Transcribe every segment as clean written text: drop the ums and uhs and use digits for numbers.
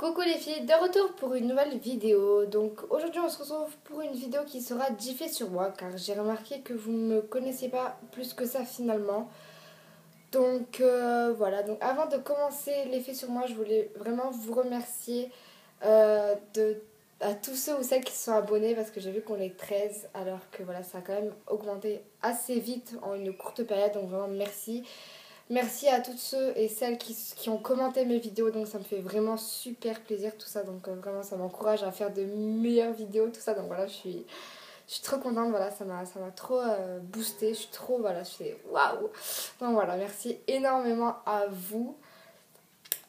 Coucou les filles, de retour pour une nouvelle vidéo. Donc aujourd'hui on se retrouve pour une vidéo qui sera diffée sur moi car j'ai remarqué que vous ne me connaissez pas plus que ça finalement. Donc voilà, donc avant de commencer l'effet sur moi, je voulais vraiment vous remercier à tous ceux ou celles qui se sont abonnés parce que j'ai vu qu'on est 13 alors que voilà, ça a quand même augmenté assez vite en une courte période, donc vraiment merci. Merci à toutes ceux et celles qui ont commenté mes vidéos, donc ça me fait vraiment super plaisir tout ça, donc vraiment ça m'encourage à faire de meilleures vidéos, tout ça, donc voilà, je suis trop contente, voilà, ça m'a trop boosté, je suis trop, voilà, je suis waouh. Donc voilà, merci énormément à vous.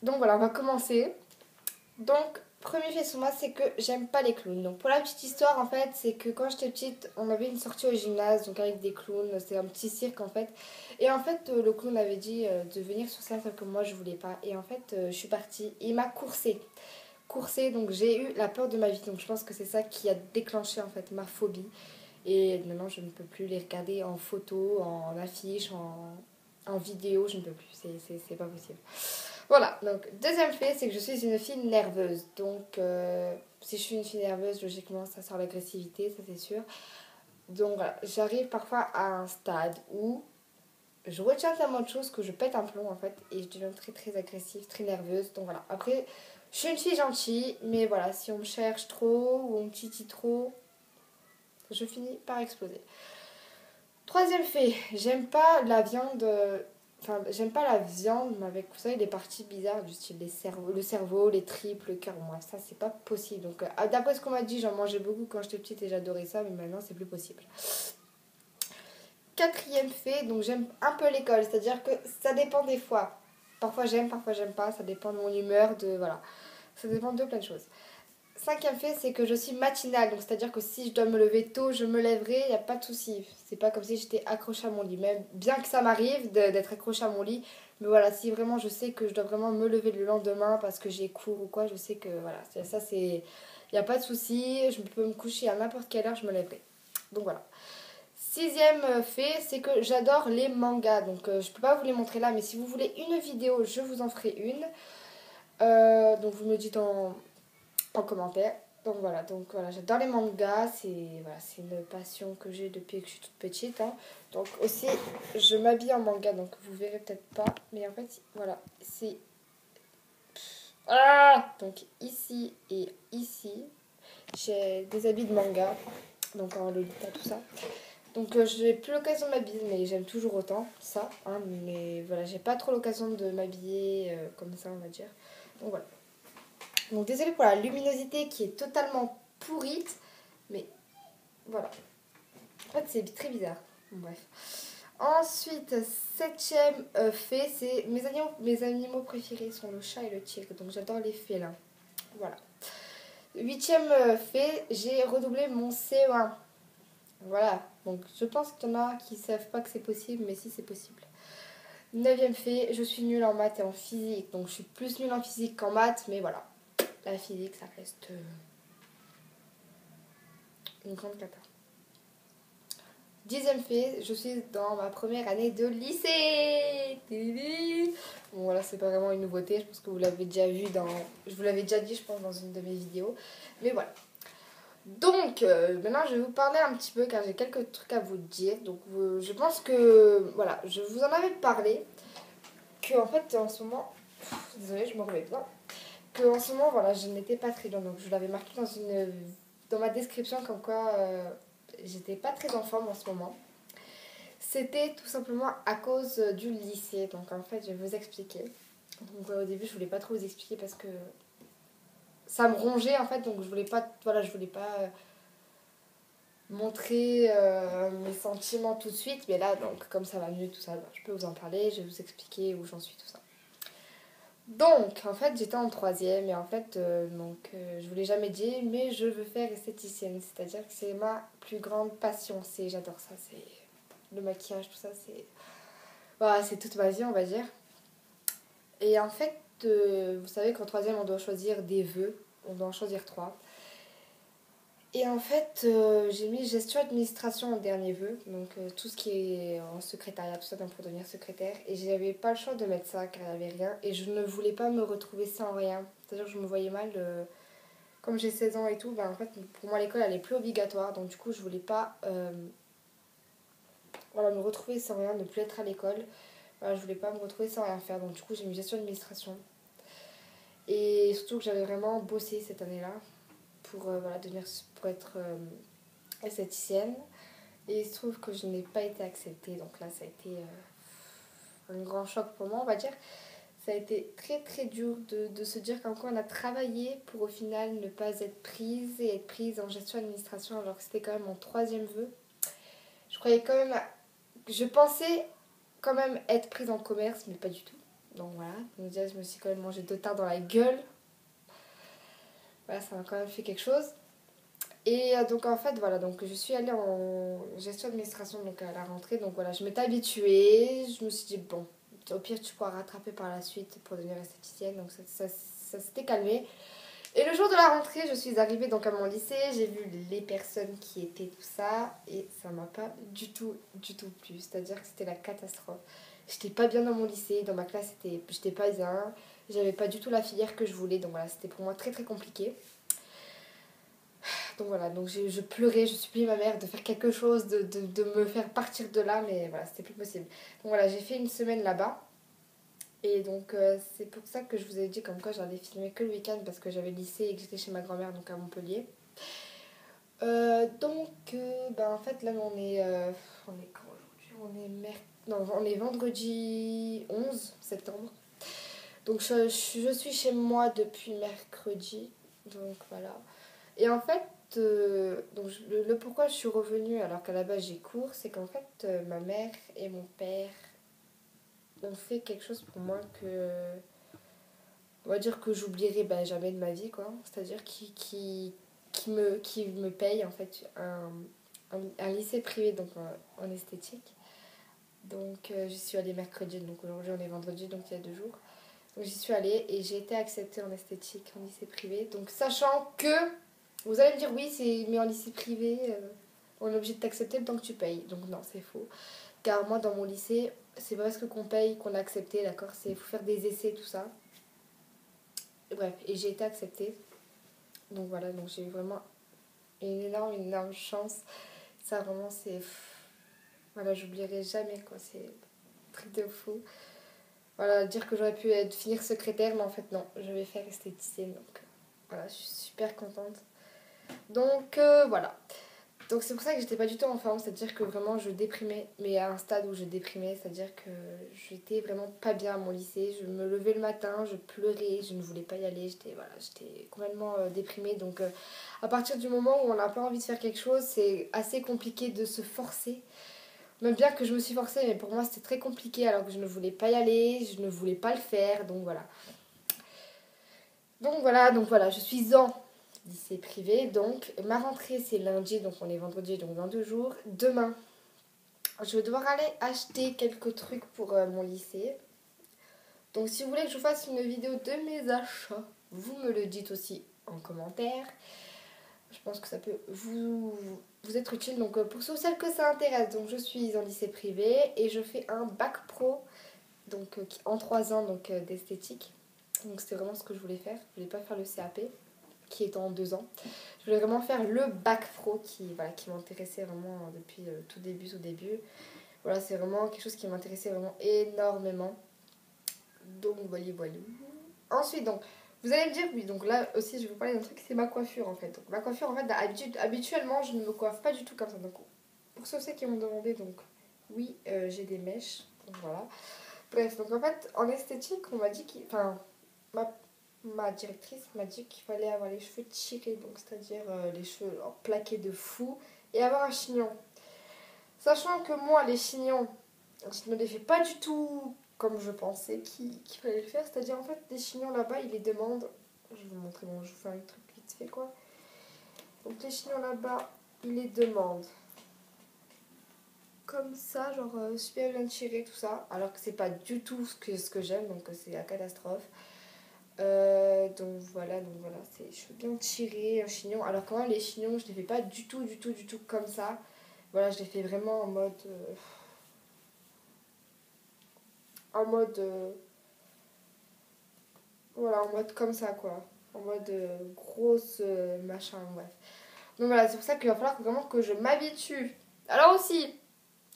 Donc voilà, on va commencer. Donc, premier fait sur moi, c'est que j'aime pas les clowns. Donc, pour la petite histoire, en fait, c'est que quand j'étais petite, on avait une sortie au gymnase, donc avec des clowns. C'était un petit cirque, en fait. Et en fait, le clown avait dit de venir sur scène, sauf que moi, je voulais pas. Et en fait, je suis partie. Et il m'a coursé, donc j'ai eu la peur de ma vie. Donc, je pense que c'est ça qui a déclenché, en fait, ma phobie. Et maintenant, je ne peux plus les regarder en photo, en affiche, en vidéo. Je ne peux plus. C'est pas possible. Voilà, donc deuxième fait, c'est que je suis une fille nerveuse. Donc, si je suis une fille nerveuse, logiquement, ça sort l'agressivité, ça c'est sûr. Donc voilà, j'arrive parfois à un stade où je retiens tellement de choses que je pète un plomb en fait. Et je deviens très très agressive, très nerveuse. Donc voilà, après, je suis une fille gentille, mais voilà, si on me cherche trop ou on me titille trop, je finis par exploser. Troisième fait, j'aime pas la viande. Enfin, j'aime pas la viande, mais avec, vous savez, les parties bizarres du style le cerveau, les tripes, le cœur. Moi, ça, c'est pas possible. Donc, d'après ce qu'on m'a dit, j'en mangeais beaucoup quand j'étais petite et j'adorais ça, mais maintenant, c'est plus possible. Quatrième fait, donc j'aime un peu l'école, c'est-à-dire que ça dépend des fois. Parfois j'aime pas, ça dépend de mon humeur, de voilà. Ça dépend de plein de choses. Cinquième fait, c'est que je suis matinale, donc c'est-à-dire que si je dois me lever tôt, je me lèverai, il n'y a pas de souci. C'est pas comme si j'étais accrochée à mon lit, même bien que ça m'arrive d'être accrochée à mon lit. Mais voilà, si vraiment je sais que je dois vraiment me lever le lendemain parce que j'ai cours ou quoi, je sais que voilà, ça c'est... Il n'y a pas de souci, je peux me coucher à n'importe quelle heure, je me lèverai. Donc voilà. Sixième fait, c'est que j'adore les mangas. Donc je peux pas vous les montrer là, mais si vous voulez une vidéo, je vous en ferai une. Donc vous me dites en commentaire. Donc voilà, j'adore les mangas, c'est une passion que j'ai depuis que je suis toute petite. Hein. Donc aussi, je m'habille en manga, donc vous verrez peut-être pas, mais en fait, voilà, c'est... Ah donc ici et ici, j'ai des habits de manga, donc en Lolita, tout ça. Donc j'ai plus l'occasion de m'habiller, mais j'aime toujours autant ça. Hein, mais voilà, j'ai pas trop l'occasion de m'habiller comme ça, on va dire. Donc voilà. Donc désolée pour la luminosité qui est totalement pourrite, mais voilà. En fait c'est très bizarre. Bon, bref. Ensuite, septième fait, c'est mes animaux préférés sont le chat et le tigre, donc j'adore les félins. Voilà. Huitième fait, j'ai redoublé mon CE1. Voilà, donc je pense qu'il y en a qui savent pas que c'est possible, mais si c'est possible. Neuvième fait, je suis nulle en maths et en physique, donc je suis plus nulle en physique qu'en maths, mais voilà. La physique, ça reste une grande cata. Dixième fait, je suis dans ma première année de lycée. Bon voilà, c'est pas vraiment une nouveauté, je pense que vous l'avez déjà vu je vous l'avais déjà dit, je pense, dans une de mes vidéos. Mais voilà. Donc, maintenant je vais vous parler un petit peu car j'ai quelques trucs à vous dire. Donc, je pense que, voilà, je vous en avais parlé. Que en fait, en ce moment, désolée, je me remets pas. Que en ce moment, voilà, je n'étais pas très bien. Donc, je l'avais marqué dans ma description comme quoi j'étais pas très en forme en ce moment. C'était tout simplement à cause du lycée. Donc, en fait, je vais vous expliquer. Donc, au début, je voulais pas trop vous expliquer parce que ça me rongeait en fait. Donc, je voulais pas, voilà, je voulais pas montrer mes sentiments tout de suite, mais là donc comme ça va mieux tout ça, je peux vous en parler, je vais vous expliquer où j'en suis, tout ça. Donc en fait j'étais en troisième et en fait je vous l'ai jamais dit, mais je veux faire esthéticienne, c'est-à-dire que c'est ma plus grande passion, j'adore ça, c'est le maquillage, tout ça, voilà, c'est toute ma vie on va dire. Et en fait vous savez qu'en troisième on doit choisir des vœux, on doit en choisir 3. Et en fait, j'ai mis gestion administration en dernier vœu, donc tout ce qui est en secrétariat, tout ça, donc pour devenir secrétaire. Et j'avais pas le choix de mettre ça car il n'y avait rien. Et je ne voulais pas me retrouver sans rien. C'est-à-dire que je me voyais mal, comme j'ai 16 ans et tout, ben, en fait, pour moi l'école elle est plus obligatoire. Donc du coup, je voulais pas voilà, me retrouver sans rien, ne plus être à l'école. Voilà, je voulais pas me retrouver sans rien faire. Donc du coup, j'ai mis gestion d'administration. Et surtout que j'avais vraiment bossé cette année-là pour, voilà, pour être esthéticienne. Et il se trouve que je n'ai pas été acceptée. Donc là, ça a été un grand choc pour moi, on va dire. Ça a été très très dur de se dire qu'encore on a travaillé pour au final ne pas être prise et être prise en gestion administration alors que c'était quand même mon troisième vœu. Je croyais quand même, je pensais quand même être prise en commerce, mais pas du tout. Donc voilà, donc déjà je me suis quand même mangé 2 tartes dans la gueule. Voilà, ça m'a quand même fait quelque chose. Et donc en fait voilà, donc je suis allée en gestion d'administration donc à la rentrée. Donc voilà, je m'étais habituée, je me suis dit bon, au pire tu pourras rattraper par la suite pour devenir esthéticienne. Donc ça s'était calmé. Et le jour de la rentrée, je suis arrivée donc à mon lycée, j'ai vu les personnes qui étaient tout ça et ça m'a pas du tout plu. C'est-à-dire que c'était la catastrophe. J'étais pas bien dans mon lycée, dans ma classe j'étais pas bien, j'avais pas du tout la filière que je voulais, donc voilà, c'était pour moi très très compliqué. Donc voilà, donc je pleurais, je suppliais ma mère de faire quelque chose, de me faire partir de là, mais voilà, c'était plus possible. Donc voilà, j'ai fait une semaine là-bas. Et donc c'est pour ça que je vous ai dit comme quoi j'allais filmer que le week-end parce que j'avais le lycée et que j'étais chez ma grand-mère donc à Montpellier. Ben en fait là on est quand aujourd'hui? Non, on est vendredi 11 septembre. Donc je suis chez moi depuis mercredi. Donc voilà. Et en fait, donc le pourquoi je suis revenue alors qu'à la base j'ai cours, c'est qu'en fait ma mère et mon père ont fait quelque chose pour moi que on va dire que j'oublierai ben, jamais de ma vie quoi. C'est-à-dire qui me paye en fait un lycée privé donc en esthétique. Donc j'y suis allée mercredi, donc aujourd'hui on est vendredi donc il y a 2 jours. Donc j'y suis allée et j'ai été acceptée en esthétique en lycée privé. Donc sachant que vous allez me dire oui c'est mais en lycée privé on est obligé de t'accepter le temps que tu payes. Donc non c'est faux. Car moi dans mon lycée c'est pas parce que qu'on paye qu'on a accepté d'accord, c'est faut faire des essais tout ça. Et bref et j'ai été acceptée. Donc voilà donc j'ai eu vraiment une énorme chance. Ça vraiment c'est voilà j'oublierai jamais quoi, c'est un truc de fou. Voilà, dire que j'aurais pu finir secrétaire, mais en fait non, je vais faire esthéticienne. Donc voilà, je suis super contente. Donc voilà. Donc c'est pour ça que j'étais pas du tout en forme, c'est-à-dire que vraiment je déprimais, mais à un stade où je déprimais, c'est-à-dire que j'étais vraiment pas bien à mon lycée. Je me levais le matin, je pleurais, je ne voulais pas y aller, j'étais complètement déprimée. Donc à partir du moment où on n'a pas envie de faire quelque chose, c'est assez compliqué de se forcer. Même bien que je me suis forcée, mais pour moi c'était très compliqué alors que je ne voulais pas y aller, je ne voulais pas le faire, donc voilà. Donc voilà, je suis en lycée privé, donc ma rentrée c'est lundi, donc on est vendredi, donc dans 2 jours. Demain, je vais devoir aller acheter quelques trucs pour mon lycée. Donc si vous voulez que je vous fasse une vidéo de mes achats, vous me le dites aussi en commentaire. Je pense que ça peut vous être utile. Donc pour celles que ça intéresse, donc je suis en lycée privé et je fais un bac pro donc en 3 ans donc d'esthétique. Donc c'était vraiment ce que je voulais faire. Je voulais pas faire le CAP qui est en 2 ans. Je voulais vraiment faire le bac pro qui m'intéressait vraiment depuis tout début. Voilà, c'est vraiment quelque chose qui m'intéressait vraiment énormément. Donc voilà. Ensuite donc vous allez me dire, oui, donc là aussi je vais vous parler d'un truc, c'est ma coiffure en fait. Donc ma coiffure en fait, habituellement je ne me coiffe pas du tout comme ça. Donc pour ceux qui m'ont demandé, donc oui, j'ai des mèches, donc voilà. Bref, donc en fait en esthétique, on m'a dit enfin ma directrice m'a dit qu'il fallait avoir les cheveux tirés, donc c'est-à-dire les cheveux plaqués de fou et avoir un chignon. Sachant que moi les chignons, je ne les fais pas du tout comme je pensais qu'il fallait le faire. C'est-à-dire, en fait, les chignons là-bas, ils les demandent. Je vais vous montrer, bon, je vous fais un truc vite fait, quoi. Donc, les chignons là-bas, ils les demandent comme ça, genre super bien tiré, tout ça. Alors que c'est pas du tout ce que j'aime, donc c'est la catastrophe. Donc voilà, donc voilà, c'est cheveux bien tirés, un chignon. Alors quand même les chignons, je les fais pas du tout comme ça. Voilà, je les fais vraiment en mode voilà, en mode comme ça quoi. En mode grosse machin, bref. Donc voilà, c'est pour ça qu'il va falloir vraiment que je m'habitue. Alors aussi,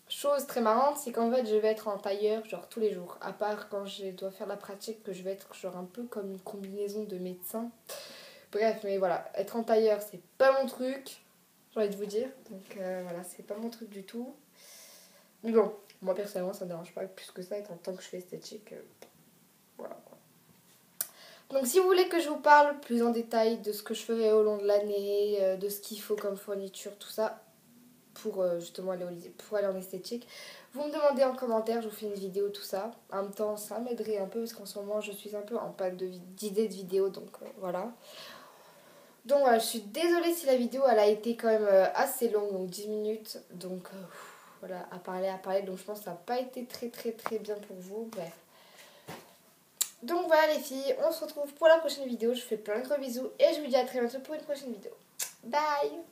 chose très marrante, c'est qu'en fait je vais être en tailleur genre tous les jours. À part quand je dois faire la pratique, que je vais être genre un peu comme une combinaison de médecin. Bref, mais voilà, être en tailleur, c'est pas mon truc, j'ai envie de vous dire. Donc voilà, c'est pas mon truc du tout. Mais bon, moi personnellement, ça me dérange pas plus que ça, étant tant que je fais esthétique. Voilà. Donc si vous voulez que je vous parle plus en détail de ce que je ferai au long de l'année, de ce qu'il faut comme fourniture, tout ça, pour justement aller en esthétique, vous me demandez en commentaire, je vous fais une vidéo, tout ça. En même temps, ça m'aiderait un peu parce qu'en ce moment, je suis un peu en panne d'idées de vidéos, donc voilà. Donc voilà, je suis désolée si la vidéo elle a été quand même assez longue, donc 10 minutes. Donc voilà, à parler, donc je pense que ça n'a pas été très bien pour vous. Bref. Donc voilà les filles, on se retrouve pour la prochaine vidéo. Je vous fais plein de gros bisous et je vous dis à très bientôt pour une prochaine vidéo. Bye!